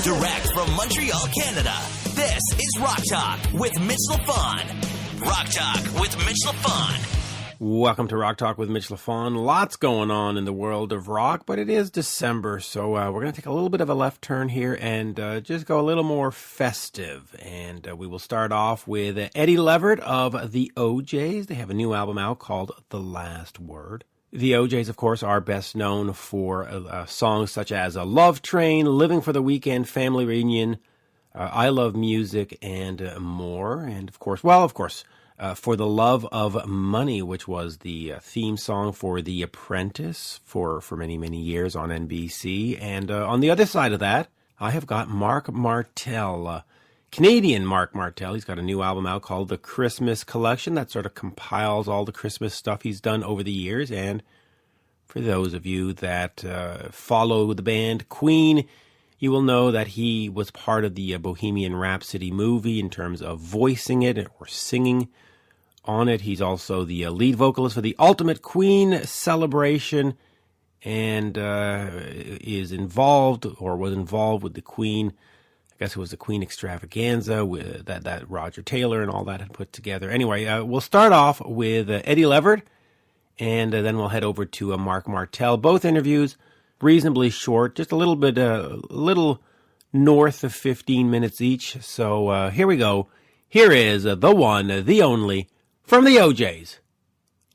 Direct from Montreal, Canada, this is Rock Talk with Mitch LaFon. Rock Talk with Mitch LaFon. Welcome to Rock Talk with Mitch LaFon. Lots going on in the world of rock, but it is December, so we're going to take a little bit of a left turn here and just go a little more festive. And we will start off with Eddie Levert of the O'Jays. They have a new album out called The Last Word. The O'Jays, of course, are best known for songs such as Love Train, Living for the Weekend, Family Reunion, I Love Music, and more. And of course, For the Love of Money, which was the theme song for The Apprentice for many, many years on NBC. And on the other side of that, I have got Marc Martel, Canadian Marc Martel. He's got a new album out called The Christmas Collection that sort of compiles all the Christmas stuff he's done over the years. And for those of you that follow the band Queen, you will know that he was part of the Bohemian Rhapsody movie in terms of voicing it or singing on it. He's also the lead vocalist for the Ultimate Queen celebration and is involved or was involved with the Queen. I guess it was the Queen extravaganza with that Roger Taylor and all that had put together. Anyway, we'll start off with Eddie Levert, and then we'll head over to Marc Martel. Both interviews reasonably short, just a little north of 15 minutes each. So here we go. Here is the one, the only, from the O'Jays,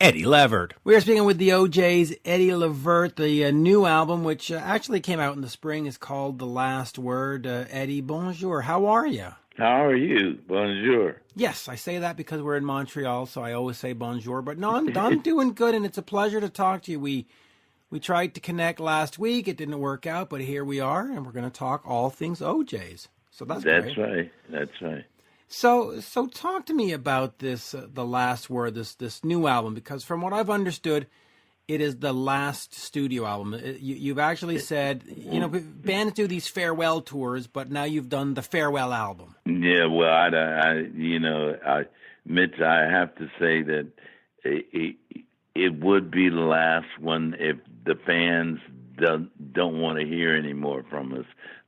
Eddie Levert. We are speaking with the O'Jays Eddie Levert. The new album, which actually came out in the spring, is called The Last Word. Eddie, bonjour. How are you? How are you? Bonjour. Yes, I say that because we're in Montreal, so I always say bonjour. But no, I'm doing good, and it's a pleasure to talk to you. We tried to connect last week. It didn't work out, but here we are, and we're going to talk all things O'Jays. So that's great. Right. That's right. So talk to me about this, The Last Word, this new album, because from what I've understood, it is the last studio album. You've actually said, bands do these farewell tours, but now you've done the farewell album. Yeah, well, Mitch, I have to say that it would be the last one if the fans don't want to hear any more from us.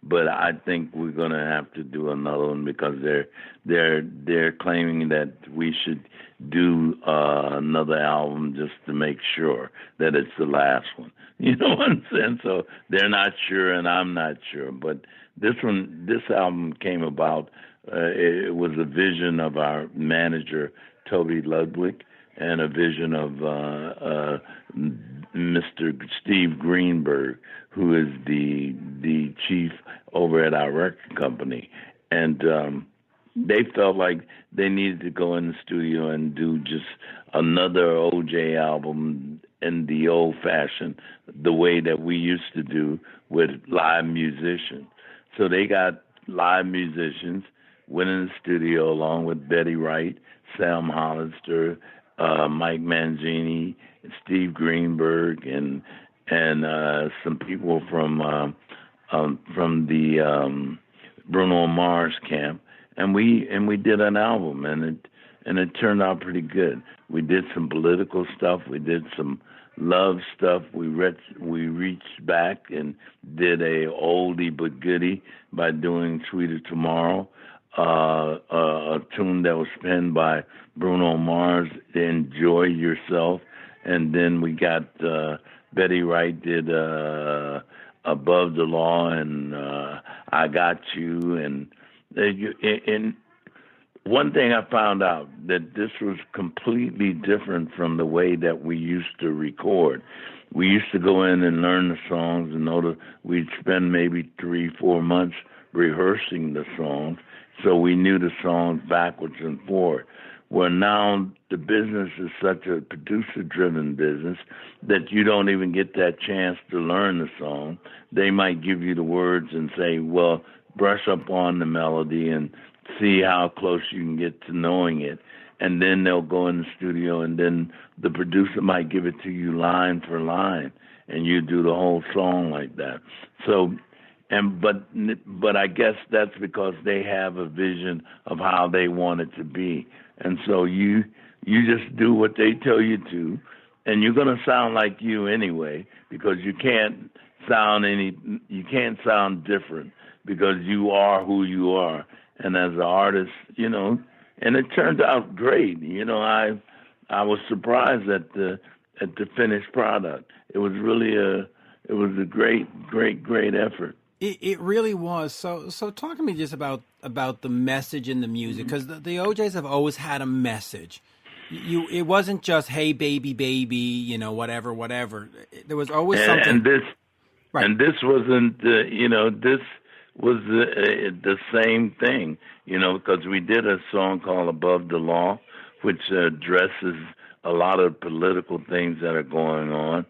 But I think we're going to have to do another one because they're claiming that we should do another album just to make sure that it's the last one. You know what I'm saying? So they're not sure, and I'm not sure. But this album came about. It was a vision of our manager Toby Ludwig and a vision of Mr. Steve Greenberg, who is the chief over at our record company. And they felt like they needed to go in the studio and do just another OJ album in the old-fashioned, the way that we used to do with live musicians. So they got live musicians, went in the studio along with Betty Wright, Sam Hollister, Mike Mangini, Steve Greenberg, and some people from the Bruno Mars camp, and we did an album, and it turned out pretty good. We did some political stuff, we did some love stuff. We reached back and did a oldie but goodie by doing "Sweeter Tomorrow," a tune that was penned by Bruno Mars, "Enjoy Yourself," and then we got Betty Wright did "Above the Law" and "I Got You," and one thing I found out that this was completely different from the way that we used to record. We used to go in and learn the songs and we'd spend maybe 3-4 months rehearsing the songs, so we knew the songs backwards and forward. Where now the business is such a producer-driven business that you don't even get that chance to learn the song. They might give you the words and say, well, brush up on the melody and see how close you can get to knowing it. And then they'll go in the studio, and then the producer might give it to you line for line, and you do the whole song like that. So, but I guess that's because they have a vision of how they want it to be. And so you just do what they tell you to, and you're going to sound like you anyway, because you can't sound different because you are who you are. And as an artist, and it turned out great. I was surprised at the finished product. It was really a great effort. It really was. So talk to me just about the message in the music, because the O'Jays have always had a message. It wasn't just hey baby, whatever. There was always something. And this right. And this wasn't this was the same thing, because we did a song called Above the Law, which addresses a lot of political things that are going on.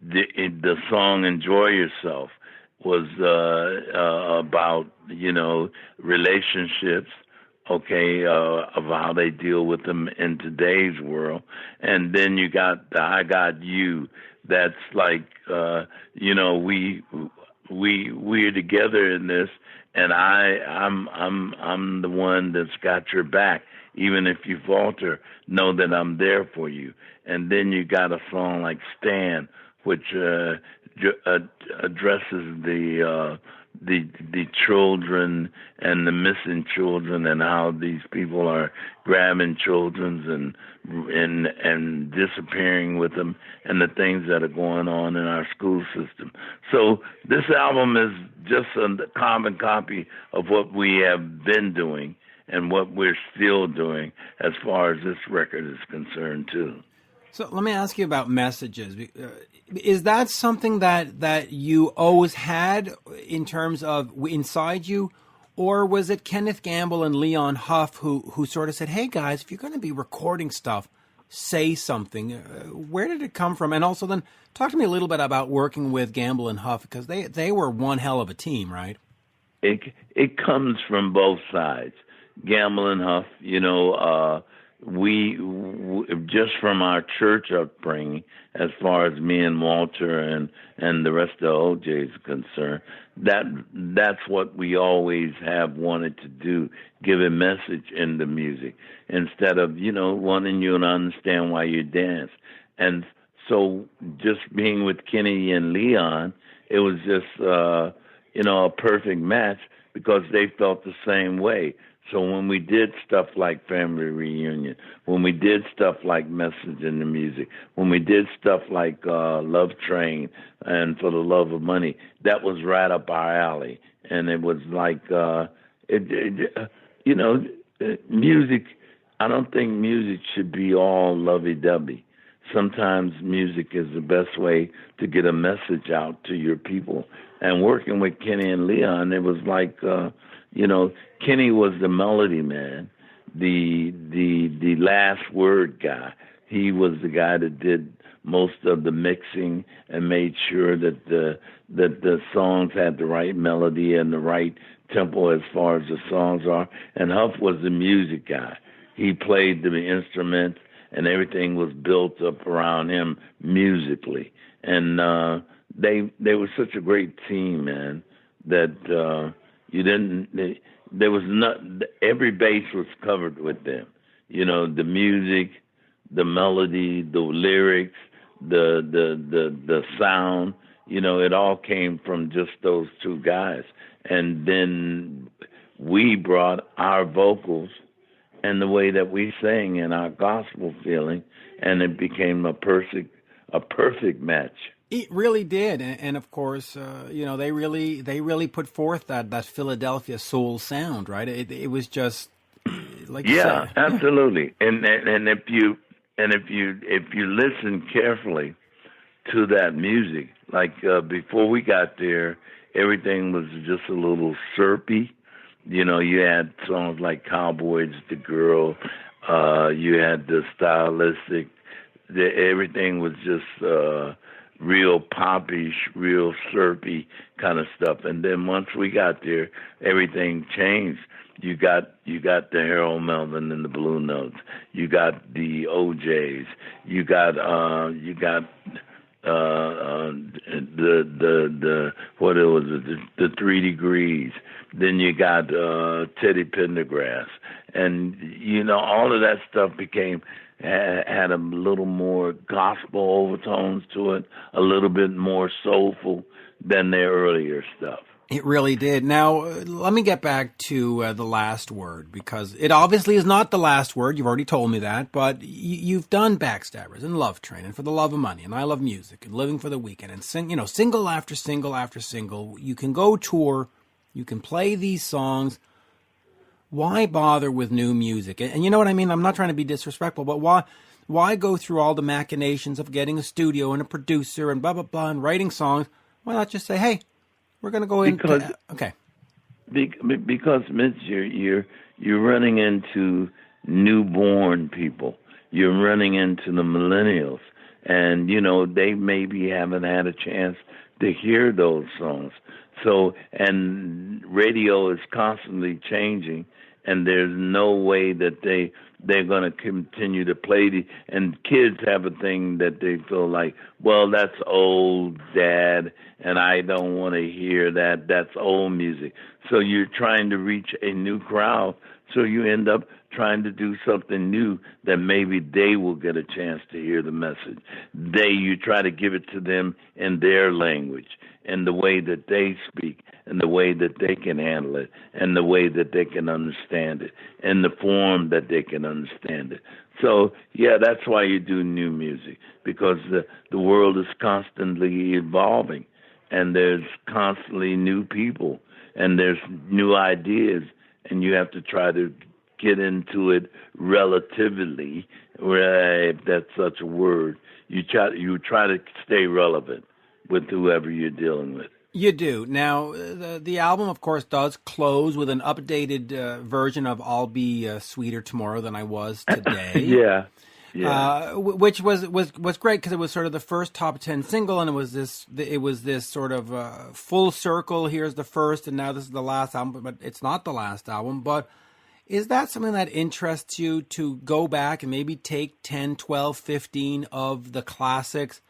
The song Enjoy Yourself was about, relationships, of how they deal with them in today's world. And then you got the I Got You. That's like, we're together in this, and I'm the one that's got your back. Even if you falter, know that I'm there for you. And then you got a song like Stand, which addresses the children and the missing children, and how these people are grabbing children and disappearing with them, and the things that are going on in our school system. So this album is just a carbon copy of what we have been doing and what we're still doing as far as this record is concerned too. So let me ask you about messages. Is that something that you always had in terms of inside you, or was it Kenneth Gamble and Leon Huff who sort of said, hey guys, if you're going to be recording stuff, say something? Where did it come from? And also then talk to me a little bit about working with Gamble and Huff, because they were one hell of a team, right? It comes from both sides. Gamble and Huff, we just from our church upbringing, as far as me and Walter and the rest of the O'Jays are concerned, that's what we always have wanted to do, give a message in the music instead of wanting you to understand why you dance. And so just being with Kenny and Leon, it was just a perfect match, because they felt the same way. So when we did stuff like Family Reunion, when we did stuff like Message in the Music, when we did stuff like Love Train and For the Love of Money, that was right up our alley. And it was like, music, I don't think music should be all lovey-dovey. Sometimes music is the best way to get a message out to your people. And working with Kenny and Leon, it was like, Kenny was the melody man, the last word guy. He was the guy that did most of the mixing and made sure that the songs had the right melody and the right tempo as far as the songs are. And Huff was the music guy. He played the instruments, and everything was built up around him musically. And they were such a great team, man, that there was not, every base was covered with them. The music, the melody, the lyrics, the sound, it all came from just those two guys. And then we brought our vocals and the way that we sang and our gospel feeling, and it became a perfect match. It really did, and of course, they really put forth that Philadelphia soul sound, right? It was just like absolutely. And if you listen carefully to that music, like before we got there, everything was just a little syrupy. You had songs like Cowboys, The Girl. You had the stylistic. Everything was just real poppish, real syrupy kind of stuff. And then once we got there, everything changed. You got the Harold Melvin and the Blue Notes. You got the O'Jays. You got the 3 Degrees. Then you got Teddy Pendergrass, and all of that stuff had a little more gospel overtones to it, a little bit more soulful than their earlier stuff. It really did. Now, let me get back to the last word, because it obviously is not the last word. You've already told me that, but you've done Backstabbers and Love Train and For the Love of Money and I Love Music and Living for the Weekend and single after single after single. You can go tour, you can play these songs. Why bother with new music? And you know what I mean? I'm not trying to be disrespectful, but why go through all the machinations of getting a studio and a producer and blah, blah, blah, and writing songs? Why not just say, hey, we're going to go in. Okay. Because Mitch, you're running into newborn people. You're running into the millennials, and they maybe haven't had a chance to hear those songs. So, and radio is constantly changing, and there's no way that they're going to continue to play and kids have a thing that they feel like, well, that's old, Dad, and I don't want to hear that. That's old music. So you're trying to reach a new crowd, so you end up trying to do something new that maybe they will get a chance to hear the message. You try to give it to them in their language, and the way that they speak, and the way that they can handle it, and the way that they can understand it, and the form that they can understand it. So, yeah, that's why you do new music, because the world is constantly evolving, and there's constantly new people, and there's new ideas, and you have to try to get into it relatively, if that's such a word. You try to stay relevant with whoever you're dealing with. You do. Now, the album, of course, does close with an updated version of I'll Be Sweeter Tomorrow Than I Was Today. Yeah. Which was great, because it was sort of the first top 10 single, and it was this sort of full circle. Here's the first, and now this is the last album, but it's not the last album. But is that something that interests you, to go back and maybe take 10, 12, 15 of the classics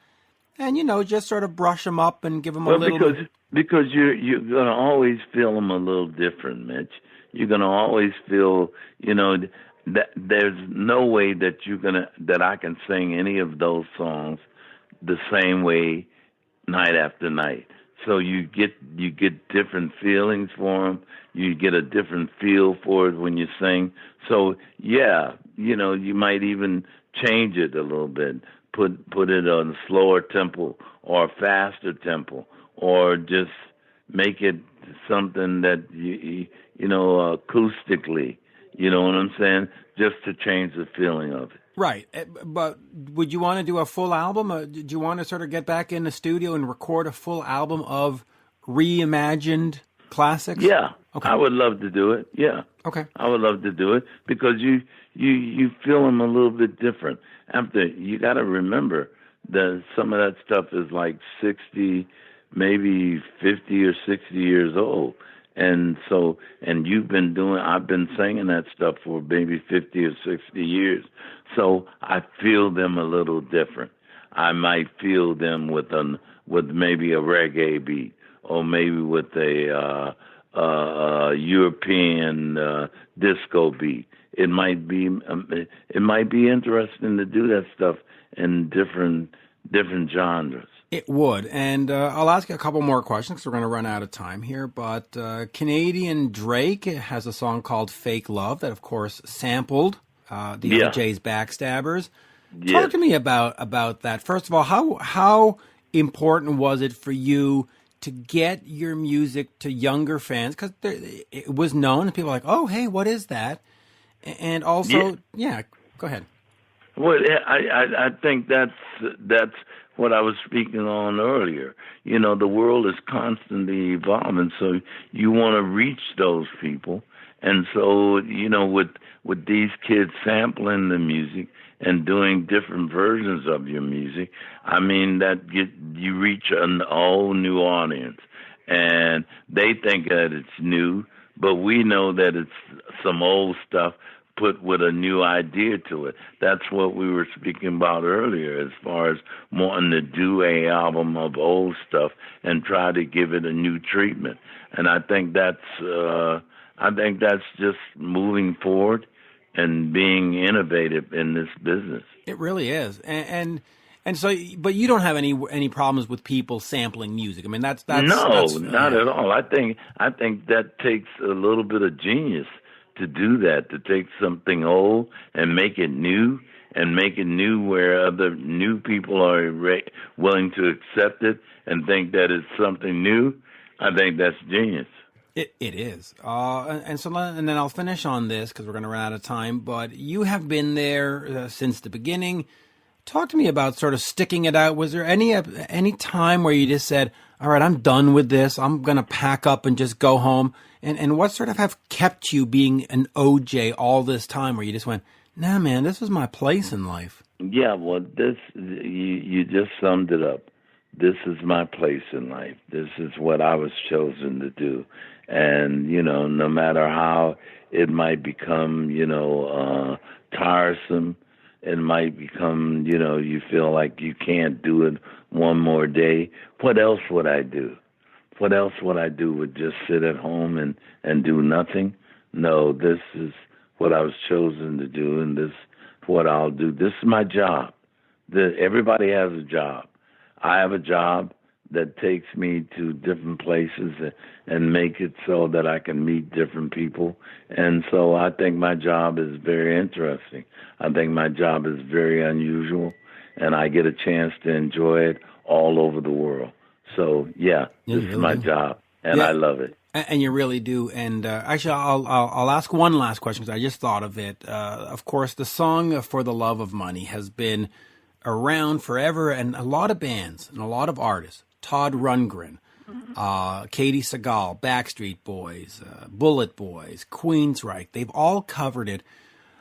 and, just sort of brush them up and give them a little... Because you're going to always feel them a little different, Mitch. You're going to always feel, that there's no way that I can sing any of those songs the same way night after night. So you get different feelings for them. You get a different feel for it when you sing. So yeah, you might even change it a little bit. Put it on a slower tempo or a faster tempo, or just make it something that acoustically. You know what I'm saying? Just to change the feeling of it. Right. But would you want to do a full album? Do you want to sort of get back in the studio and record a full album of reimagined classics? Yeah. Okay. I would love to do it. Yeah. Okay. I would love to do it, because you feel them a little bit different. After, you got to remember that some of that stuff is like 60, maybe 50 or 60 years old. And so, and I've been singing that stuff for maybe 50 or 60 years. So I feel them a little different. I might feel them with maybe a reggae beat, or maybe with a European disco beat. It might be interesting to do that stuff in different genres. It would. And I'll ask you a couple more questions, because we're going to run out of time here. But Canadian Drake has a song called Fake Love that, of course, sampled the O'Jays Backstabbers. Yes. Talk to me about that. First of all, how important was it for you to get your music to younger fans? Because it was known, and people were like, oh, hey, what is that? And also, go ahead. Well, I think that's what I was speaking on earlier. The world is constantly evolving, so you want to reach those people. And so, with these kids sampling the music and doing different versions of your music, I mean, you reach an all new audience, and they think that it's new, but we know that it's some old stuff put with a new idea to it. That's what we were speaking about earlier, as far as wanting to do an album of old stuff and try to give it a new treatment. And I think that's just moving forward and being innovative in this business. It really is. And And so, but you don't have any problems with people sampling music. I mean, that's not at all. I think that takes a little bit of genius to do that, to take something old and make it new, and make it new where other new people are willing to accept it and think that it's something new. I think that's genius. It is. And then I'll finish on this because we're going to run out of time. But you have been there since the beginning. Talk to me about sort of sticking it out. Was there any time where you just said, all right, I'm done with this. I'm going to pack up and just go home? And what sort of have kept you being an OJ all this time where you just went, nah, man, this is my place in life? Yeah, well, you just summed it up. This is my place in life. This is what I was chosen to do. And, no matter how it might become, tiresome, it might become, you feel like you can't do it one more day. What else would I do? What else would I do? Would just sit at home and do nothing? No, this is what I was chosen to do, and this is what I'll do. This is my job. Everybody has a job. I have a job that takes me to different places and make it so that I can meet different people. And so I think my job is very interesting. I think my job is very unusual, and I get a chance to enjoy it all over the world. So, yeah, this is my job, and I love it. And you really do. And actually, I'll ask one last question because I just thought of it. Of course, the song For the Love of Money has been around forever, and a lot of bands and a lot of artists, Todd Rundgren, Katie Segal, Backstreet Boys, Bullet Boys, Queensryche, they've all covered it.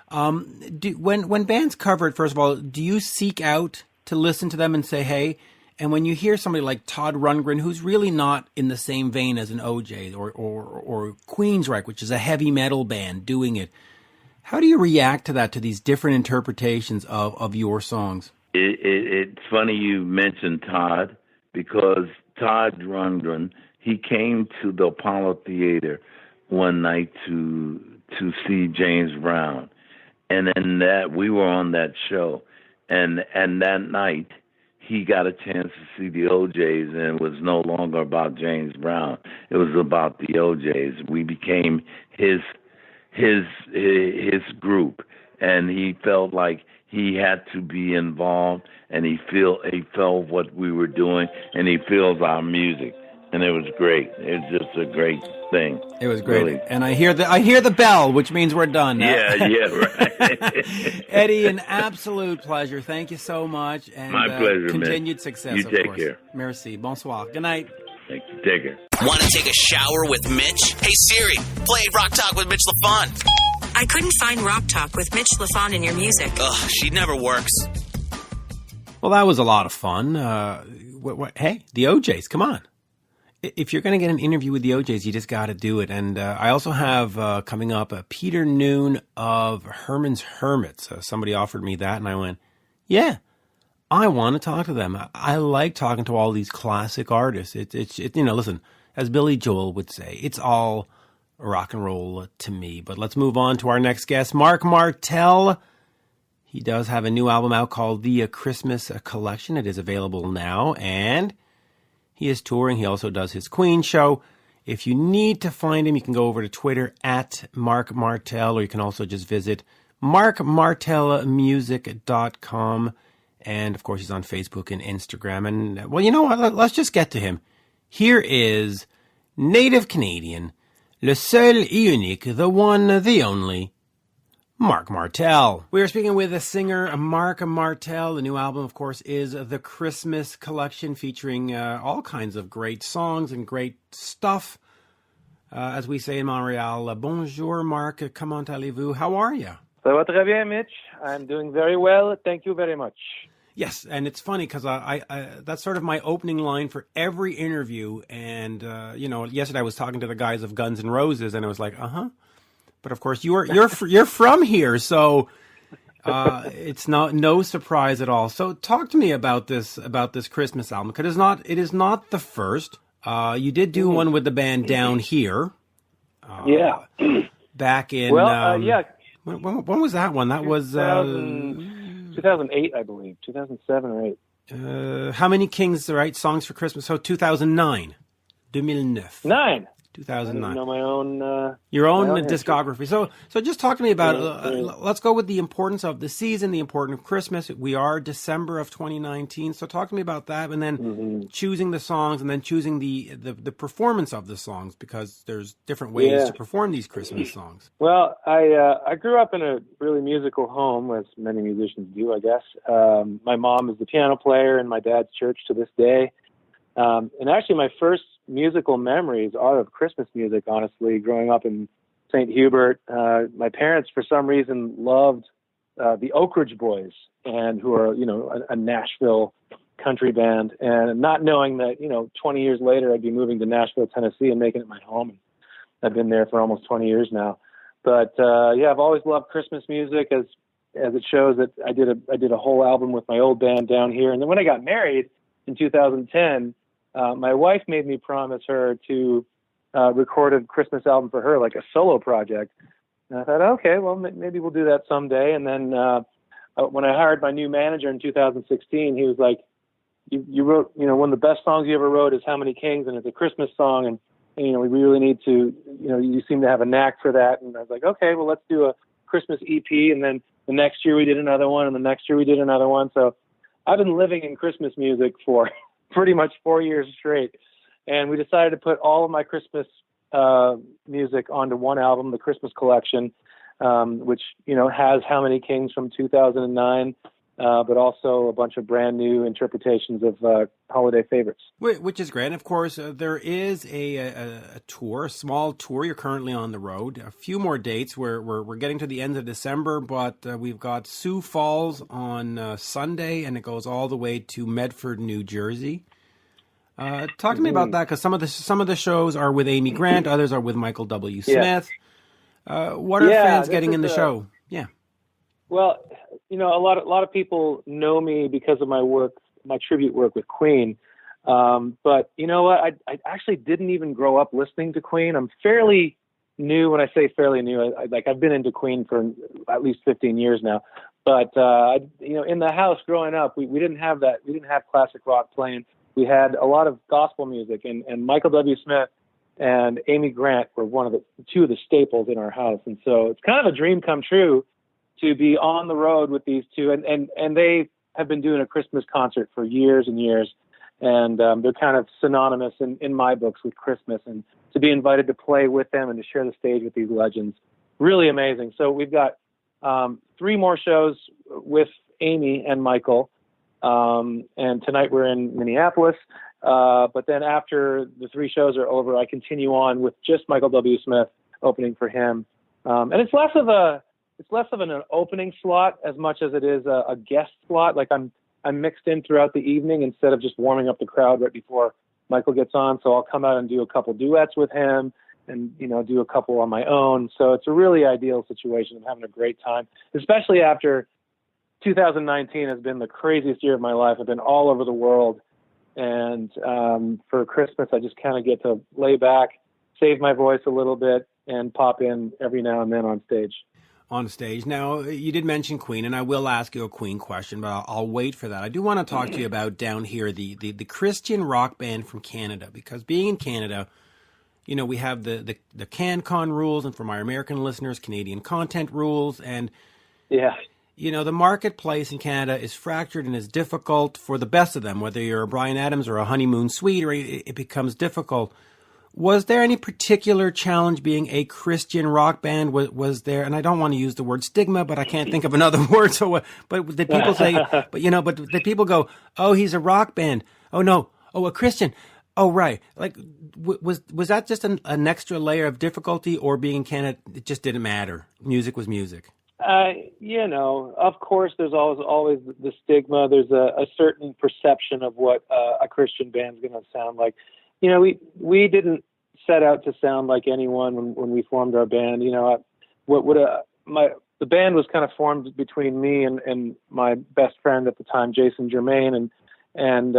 When bands cover it, first of all, do you seek out to listen to them and say, hey? And when you hear somebody like Todd Rundgren, who's really not in the same vein as an O'Jays or Queensryche, which is a heavy metal band, doing it, how do you react to that, to these different interpretations of your songs? It's funny you mentioned Todd, because Todd Rundgren, he came to the Apollo Theater one night to see James Brown, and then that we were on that show, and that night he got a chance to see the O'Jays, and it was no longer about James Brown. It was about the O'Jays. We became his group, and he felt like he had to be involved, and he felt what we were doing, and he feels our music, and it was great. It was just a great thing. It was great, really. And I hear the bell, which means we're done. Yeah, right. Eddie, an absolute pleasure. Thank you so much, and my pleasure, continued man. success. You of take course. care. Merci. Bonsoir. Good night. Thank you. Take care. Want to take a shower with Mitch? Hey Siri, play Rock Talk with Mitch LaFon. I couldn't find Rock Talk with Mitch LaFon in your music. Ugh, she never works. Well, that was a lot of fun. Hey, the O'Jays, come on. If you're going to get an interview with the O'Jays, you just got to do it. And I also have coming up Peter Noone of Herman's Hermits. Somebody offered me that, and I went, yeah, I want to talk to them. I like talking to all these classic artists. It's listen, as Billy Joel would say, it's all rock and roll to me. But let's move on to our next guest, Marc Martel. He does have a new album out called The Christmas Collection. It is available now, and he is touring. He also does his Queen show. If you need to find him, you can go over to Twitter at Marc Martel, or you can also just visit marcmartelmusic.com. And, of course, he's on Facebook and Instagram. And, well, you know what? Let's just get to him. Here is native Canadian, le seul et unique, the one, the only, Marc Martel. We are speaking with the singer Marc Martel. The new album, of course, is The Christmas Collection, featuring all kinds of great songs and great stuff. As we say in Montreal, bonjour, Marc, comment allez-vous? How are you? Ça va très bien, Mitch. I'm doing very well. Thank you very much. Yes, and it's funny because I that's sort of my opening line for every interview. And, yesterday I was talking to the guys of Guns N' Roses, and I was like, But of course, you're from here, so it's no surprise at all. So talk to me about this Christmas album, because it is not the first. You did do one with the band Down Here. Yeah. Back in yeah. When was that one? That was 2008, I believe, 2007 or 8. How many Kings, right? Songs for Christmas. So 2009. 9. 2009. I know my own. Your own history. discography. So just talk to me about, let's go with the importance of the season, the importance of Christmas. We are December of 2019. So talk to me about that, and then choosing the songs, and then choosing the performance of the songs, because there's different ways to perform these Christmas songs. Well, I grew up in a really musical home, as many musicians do, I guess. My mom is the piano player in my dad's church to this day. And actually, my first musical memories are of Christmas music, honestly, growing up in St. Hubert. My parents, for some reason, loved the Oak Ridge Boys, and who are, a Nashville country band. And not knowing that, 20 years later, I'd be moving to Nashville, Tennessee, and making it my home. I've been there for almost 20 years now. But, I've always loved Christmas music, as it shows that I did a whole album with my old band down here. And then when I got married in 2010, my wife made me promise her to record a Christmas album for her, like a solo project. And I thought, okay, well, maybe we'll do that someday. And then when I hired my new manager in 2016, he was like, you wrote, one of the best songs you ever wrote is How Many Kings, and it's a Christmas song. And we really need to, you seem to have a knack for that. And I was like, okay, well, let's do a Christmas EP. And then the next year we did another one, and the next year we did another one. So I've been living in Christmas music for pretty much 4 years straight. And we decided to put all of my Christmas music onto one album, the Christmas Collection, which, has How Many Kings from 2009, but also a bunch of brand new interpretations of holiday favorites. Which is great. And of course, there is a tour, a small tour. You're currently on the road. A few more dates. We're getting to the end of December, but we've got Sioux Falls on Sunday, and it goes all the way to Medford, New Jersey. Talk to me about that, because some of the shows are with Amy Grant, others are with Michael W. Smith. What are fans getting in the show? Yeah. Well, a lot of people know me because of my work, my tribute work with Queen. But you know what? I actually didn't even grow up listening to Queen. I'm fairly new. When I say fairly new, I've been into Queen for at least 15 years now. But in the house growing up, we didn't have that. We didn't have classic rock playing. We had a lot of gospel music, and Michael W. Smith and Amy Grant were two of the staples in our house. And so it's kind of a dream come true to be on the road with these two. And they have been doing a Christmas concert for years and years. And they're kind of synonymous in my books with Christmas. And to be invited to play with them and to share the stage with these legends, really amazing. So we've got 3 more shows with Amy and Michael. And tonight we're in Minneapolis. But then after the 3 shows are over, I continue on with just Michael W. Smith opening for him. And it's less of an opening slot as much as it is a guest slot. Like I'm mixed in throughout the evening instead of just warming up the crowd right before Michael gets on. So I'll come out and do a couple duets with him and, do a couple on my own. So it's a really ideal situation. I'm having a great time, especially after 2019 has been the craziest year of my life. I've been all over the world. And for Christmas, I just kind of get to lay back, save my voice a little bit, and pop in every now and then on stage. On stage. Now, you did mention Queen, and I will ask you a Queen question, but I'll wait for that. I do want to talk to you about down here, the Christian rock band from Canada, because being in Canada, we have the CanCon rules, and from our American listeners, Canadian content rules, and the marketplace in Canada is fractured and is difficult for the best of them, whether you're a Bryan Adams or a Honeymoon Suite, or it becomes difficult. Was there any particular challenge being a Christian rock band? Was there, and I don't want to use the word stigma, but I can't think of another word. So, but did people say, but did people go, oh, he's a rock band? Oh no, oh, a Christian. Oh, right. Like, was that just an extra layer of difficulty, or being in Canada, it just didn't matter? Music was music. Of course, there's always the stigma. There's a certain perception of what a Christian band's going to sound like. We didn't set out to sound like anyone when we formed our band. The band was kind of formed between me and my best friend at the time, Jason Germain, and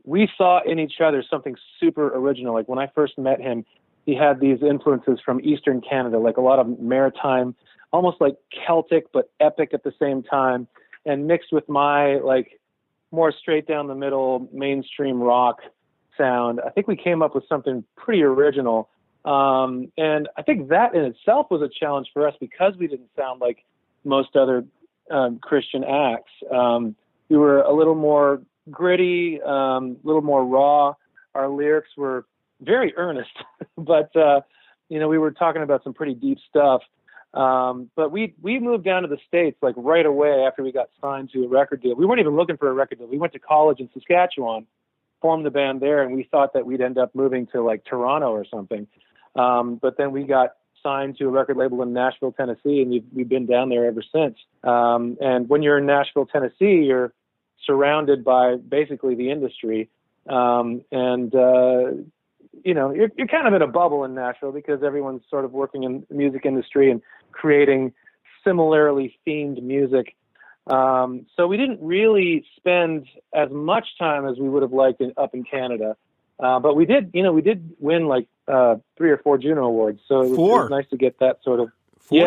we saw in each other something super original. Like when I first met him, he had these influences from Eastern Canada, like a lot of maritime, almost like Celtic but epic at the same time, and mixed with my like more straight down the middle, mainstream rock sound. I think we came up with something pretty original. And I think that in itself was a challenge for us because we didn't sound like most other Christian acts. We were a little more gritty, a little more raw. Our lyrics were very earnest, but we were talking about some pretty deep stuff. But we moved down to the States like right away after we got signed to a record deal. We weren't even looking for a record deal. We went to college in Saskatchewan, formed the band there, and we thought that we'd end up moving to like Toronto or something. But then we got signed to a record label in Nashville, Tennessee, and we've been down there ever since. And when you're in Nashville, Tennessee, you're surrounded by basically the industry. You're kind of in a bubble in Nashville because everyone's sort of working in the music industry and creating similarly themed music. So we didn't really spend as much time as we would have liked up in Canada. But we did win like 3 or 4 Juno Awards. So it was nice to get that sort of. 4.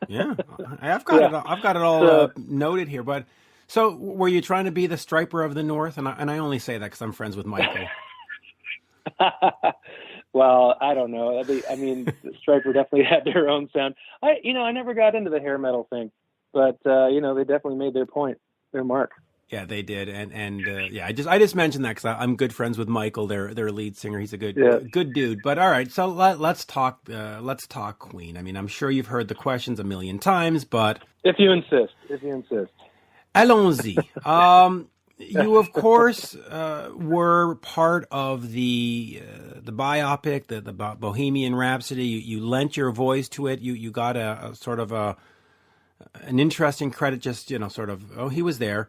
Yeah. I've got it all noted here. But so were you trying to be the Striper of the North? And I only say that because I'm friends with Michael. Well, I don't know. I mean, Striper definitely had their own sound. I never got into the hair metal thing, but they definitely made their point, their mark. Yeah, they did, and I just mentioned that because I'm good friends with Michael, their lead singer. He's a good dude. But all right, so let's talk Queen. I mean, I'm sure you've heard the questions a million times, but if you insist, allons-y. You of course were part of the biopic, the Bohemian Rhapsody. You lent your voice to it. You got a sort of an interesting credit. Just sort of he was there.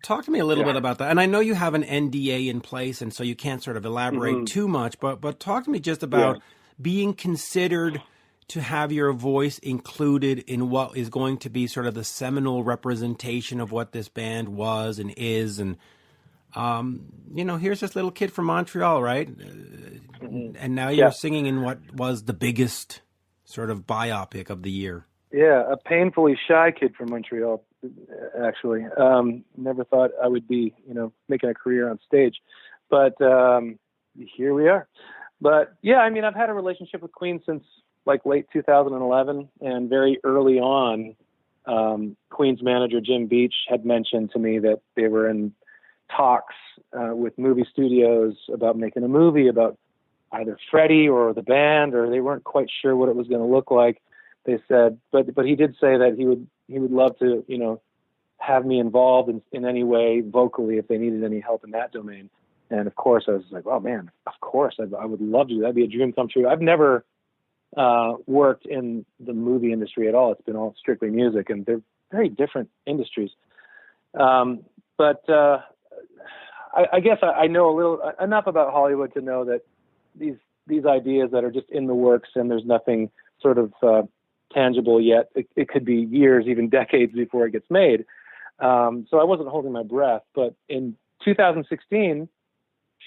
Talk to me a little bit about that. And I know you have an NDA in place, and so you can't sort of elaborate too much, but talk to me just about being considered to have your voice included in what is going to be sort of the seminal representation of what this band was and is. And, here's this little kid from Montreal, right? And now you're singing in what was the biggest sort of biopic of the year. Yeah, a painfully shy kid from Montreal, actually. Never thought I would be, making a career on stage. But here we are. But, yeah, I mean, I've had a relationship with Queen since, like, late 2011. And very early on, Queen's manager, Jim Beach, had mentioned to me that they were in talks with movie studios about making a movie about either Freddie or the band, or they weren't quite sure what it was going to look like. They said, but he did say that he would love to, have me involved in any way vocally if they needed any help in that domain. And of course, I was like, oh man, of course, I would love to. That'd be a dream come true. I've never worked in the movie industry at all. It's been all strictly music, and they're very different industries. But I guess I know enough about Hollywood to know that these ideas that are just in the works and there's nothing sort of tangible yet. It could be years, even decades before it gets made. So I wasn't holding my breath. But in 2016,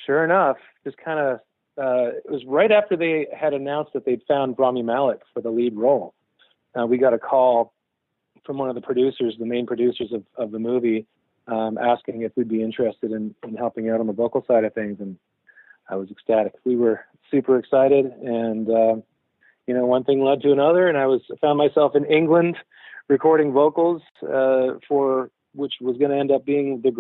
sure enough, just kind of, it was right after they had announced that they'd found Rami Malek for the lead role. We got a call from one of the producers, the main producers of the movie, asking if we'd be interested in helping out on the vocal side of things. And I was ecstatic. We were super excited, and one thing led to another, and I found myself in England recording vocals for which was going to end up being the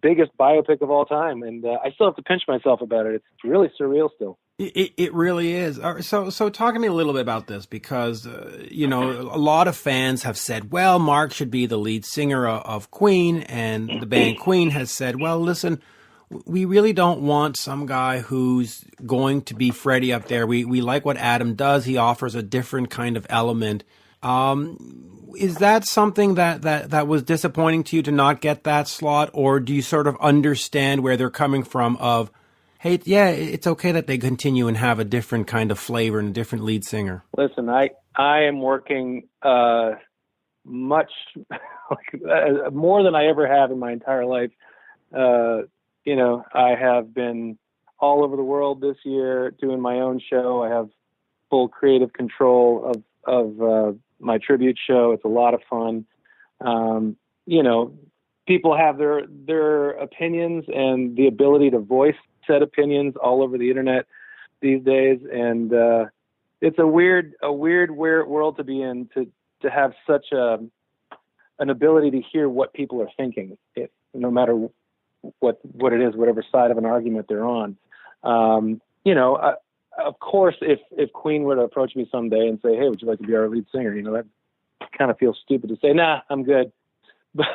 biggest biopic of all time. And I still have to pinch myself about it. It's really surreal still. It really is. So talk to me a little bit about this, because, a lot of fans have said, well, Mark should be the lead singer of Queen, and the band Queen has said, well, listen, we really don't want some guy who's going to be Freddie up there. We like what Adam does. He offers a different kind of element. Is that something that was disappointing to you to not get that slot, or do you sort of understand where they're coming from of, hey, yeah, it's okay that they continue and have a different kind of flavor and a different lead singer? Listen, I am working much more than I ever have in my entire life. I have been all over the world this year doing my own show. I have full creative control of my tribute show. It's a lot of fun. people have their opinions and the ability to voice said opinions all over the internet these days, and it's a weird world to be in, to have such an ability to hear what people are thinking, no matter what it is, whatever side of an argument they're on. Of course, if Queen were to approach me someday and say, "Hey, would you like to be our lead singer?" That kind of feels stupid to say. Nah, I'm good. But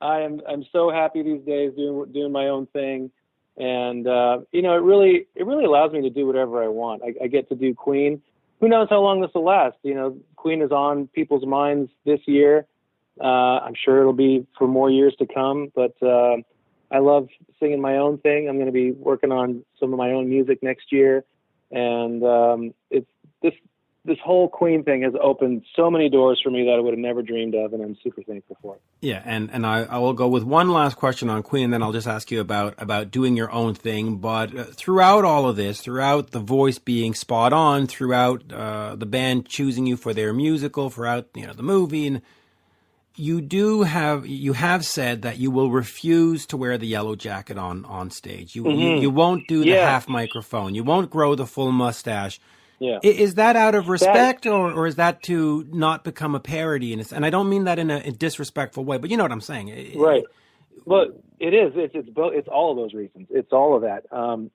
I'm so happy these days doing my own thing, and it really allows me to do whatever I want. I get to do Queen. Who knows how long this will last? Queen is on people's minds this year. I'm sure it'll be for more years to come. But I love singing my own thing. I'm going to be working on some of my own music next year, and it's this whole Queen thing has opened so many doors for me that I would have never dreamed of, and I'm super thankful for it. Yeah, and I will go with one last question on Queen, and then I'll just ask you about doing your own thing. But throughout all of this, throughout the voice being spot on, throughout the band choosing you for their musical, throughout the movie, and you have said that you will refuse to wear the yellow jacket on stage. You won't do the half microphone. You won't grow the full mustache. Yeah. Is that out of respect, or is that to not become a parody? And I don't mean that in a disrespectful way, but you know what I'm saying. Right. Well, it is. It's both. It's all of those reasons. It's all of that.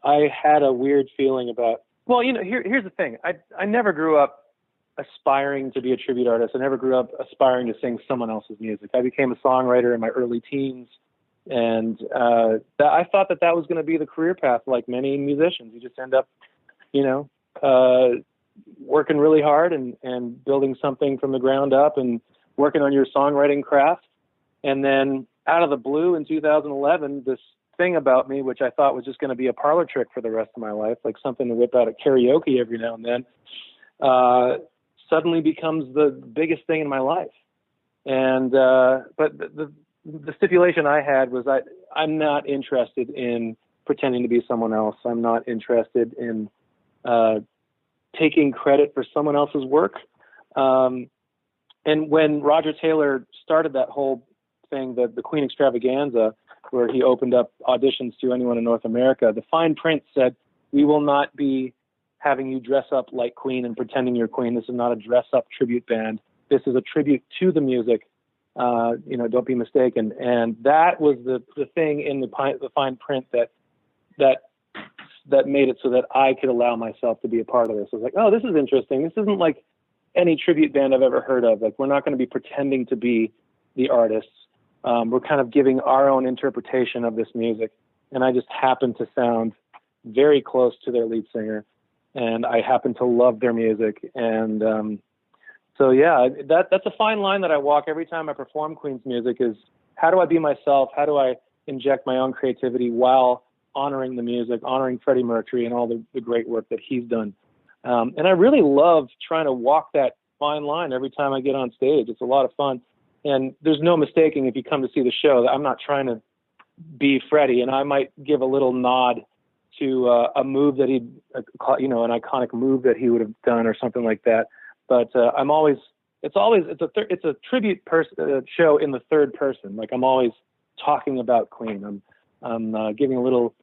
I had a weird feeling about. Well, here's the thing. I never grew up aspiring to be a tribute artist. I never grew up aspiring to sing someone else's music. I became a songwriter in my early teens, and I thought that was going to be the career path, like many musicians. You just end up, working really hard and building something from the ground up and working on your songwriting craft. And then out of the blue in 2011, this thing about me, which I thought was just going to be a parlor trick for the rest of my life, like something to whip out at karaoke every now and then, suddenly becomes the biggest thing in my life. And but the stipulation I had was I'm not interested in pretending to be someone else. I'm not interested in taking credit for someone else's work. And when Roger Taylor started that whole thing, the Queen Extravaganza, where he opened up auditions to anyone in North America, the fine print said, "We will not be having you dress up like Queen and pretending you're Queen. This is not a dress-up tribute band. This is a tribute to the music. Don't be mistaken." And that was the thing in the fine print that made it so that I could allow myself to be a part of this. I was like, oh, this is interesting. This isn't like any tribute band I've ever heard of. Like, we're not going to be pretending to be the artists. We're kind of giving our own interpretation of this music. And I just happen to sound very close to their lead singer, and I happen to love their music. And that's a fine line that I walk every time I perform Queen's music, is how do I be myself? How do I inject my own creativity while honoring the music, honoring Freddie Mercury and all the great work that he's done. And I really love trying to walk that fine line every time I get on stage. It's a lot of fun. And there's no mistaking, if you come to see the show, that I'm not trying to be Freddie, and I might give a little nod to a move that an iconic move that he would have done or something like that. But it's a tribute show in the third person. Like, I'm always talking about Queen. I'm giving a little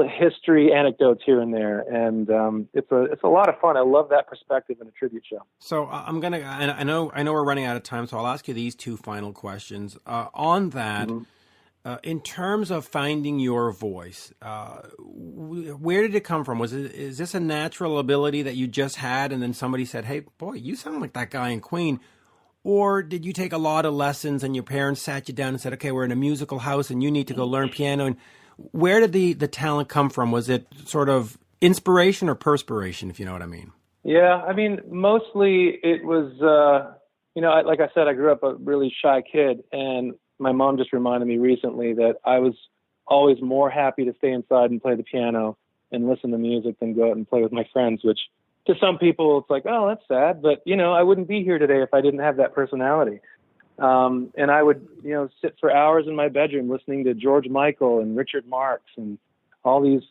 history anecdotes here and there, and it's a lot of fun. I love that perspective in a tribute show. So I know we're running out of time, so I'll ask you these two final questions. On that, in terms of finding your voice, where did it come from? Is this a natural ability that you just had, and then somebody said, "Hey, boy, you sound like that guy in Queen"? Or did you take a lot of lessons and your parents sat you down and said, "Okay, we're in a musical house and you need to go learn piano"? And where did the talent come from? Was it sort of inspiration or perspiration, if you know what I mean? Yeah, I mean, mostly it was, like I said, I grew up a really shy kid, and my mom just reminded me recently that I was always more happy to stay inside and play the piano and listen to music than go out and play with my friends, which to some people it's like, oh, that's sad, but I wouldn't be here today if I didn't have that personality. And I would, sit for hours in my bedroom listening to George Michael and Richard Marx and all these,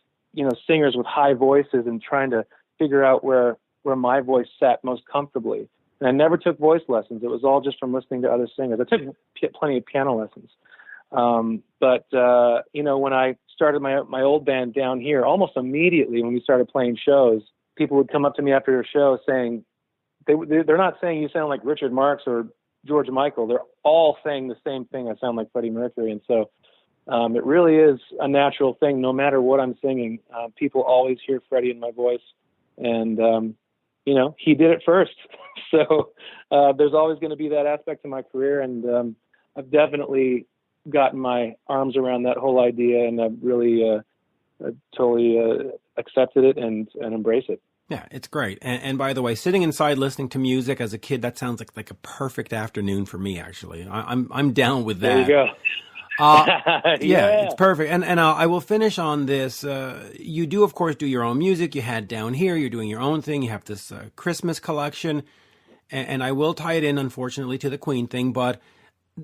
singers with high voices and trying to figure out where my voice sat most comfortably. And I never took voice lessons. It was all just from listening to other singers. I took plenty of piano lessons. But when I started my old band down here, almost immediately when we started playing shows, people would come up to me after a show saying, they're not saying you sound like Richard Marx or George Michael. They're all saying the same thing. I sound like Freddie Mercury. And so it really is a natural thing. No matter what I'm singing, people always hear Freddie in my voice. And, he did it first. So there's always going to be that aspect of my career. And I've definitely gotten my arms around that whole idea, and I've really totally accepted it and embrace it. Yeah, it's great. And by the way, sitting inside listening to music as a kid, that sounds like a perfect afternoon for me, actually. I'm down with that. There you go. Yeah, it's perfect. And I will finish on this. You do, of course, do your own music. You had Down Here. You're doing your own thing. You have this Christmas collection. And I will tie it in, unfortunately, to the Queen thing. But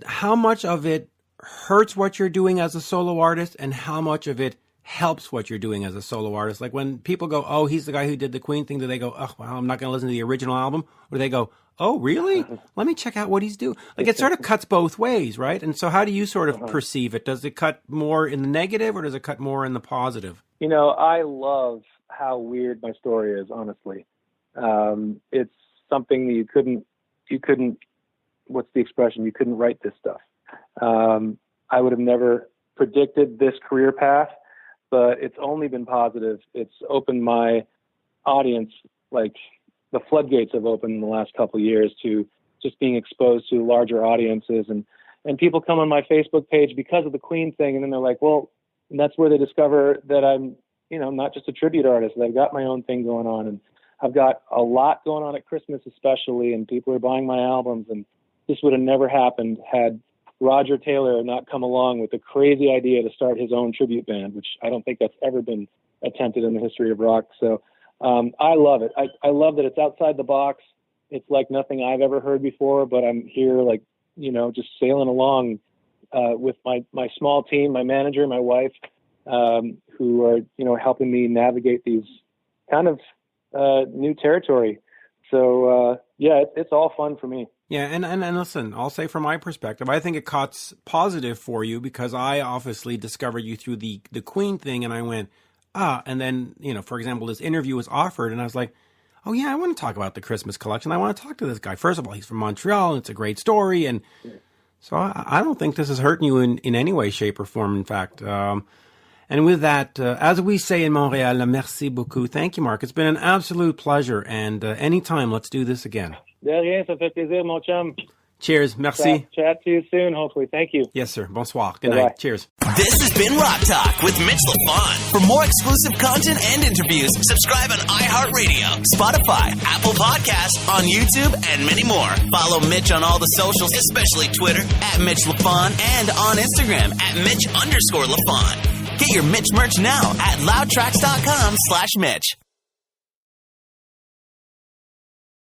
how much of it hurts what you're doing as a solo artist, and how much of it helps what you're doing as a solo artist? Like when people go, oh, he's the guy who did the Queen thing, do they go, oh, well, I'm not going to listen to the original album? Or do they go, oh, really? Let me check out what he's doing. Like it sort of cuts both ways, right? And so how do you sort of perceive it? Does it cut more in the negative, or does it cut more in the positive? I love how weird my story is, honestly. It's something that you couldn't, what's the expression? You couldn't write this stuff. I would have never predicted this career path, but it's only been positive. It's opened my audience, like the floodgates have opened in the last couple of years to just being exposed to larger audiences, and people come on my Facebook page because of the Queen thing, and then they're like, well, and that's where they discover that I'm, not just a tribute artist, that I've got my own thing going on, and I've got a lot going on at Christmas especially, and people are buying my albums, and this would have never happened had Roger Taylor not come along with the crazy idea to start his own tribute band, which I don't think that's ever been attempted in the history of rock. So I love it. I love that it's outside the box. It's like nothing I've ever heard before, but I'm here just sailing along with my small team, my manager, my wife, who are, helping me navigate these kind of new territory. So, it's all fun for me. Yeah, and listen, I'll say from my perspective, I think it cuts positive for you because I obviously discovered you through the Queen thing, and I went, and then, for example, this interview was offered, and I was like, oh yeah, I want to talk about the Christmas collection. I want to talk to this guy. First of all, he's from Montreal, and it's a great story, and so I don't think this is hurting you in any way, shape, or form, in fact. And with that, as we say in Montreal, merci beaucoup. Thank you, Marc. It's been an absolute pleasure, and anytime, let's do this again. De rien, ça fait plaisir, mon chum. Cheers. Merci. Chat to you soon, hopefully. Thank you. Yes, sir. Bonsoir. Good Bye-bye. night. Cheers. This has been Rock Talk with Mitch LaFon. For more exclusive content and interviews, subscribe on iHeartRadio, Spotify, Apple Podcasts, on YouTube, and many more. Follow Mitch on all the socials, especially Twitter, @Mitch LaFon, and on Instagram, @Mitch_LaFon. Get your Mitch merch now at loudtracks.com/Mitch.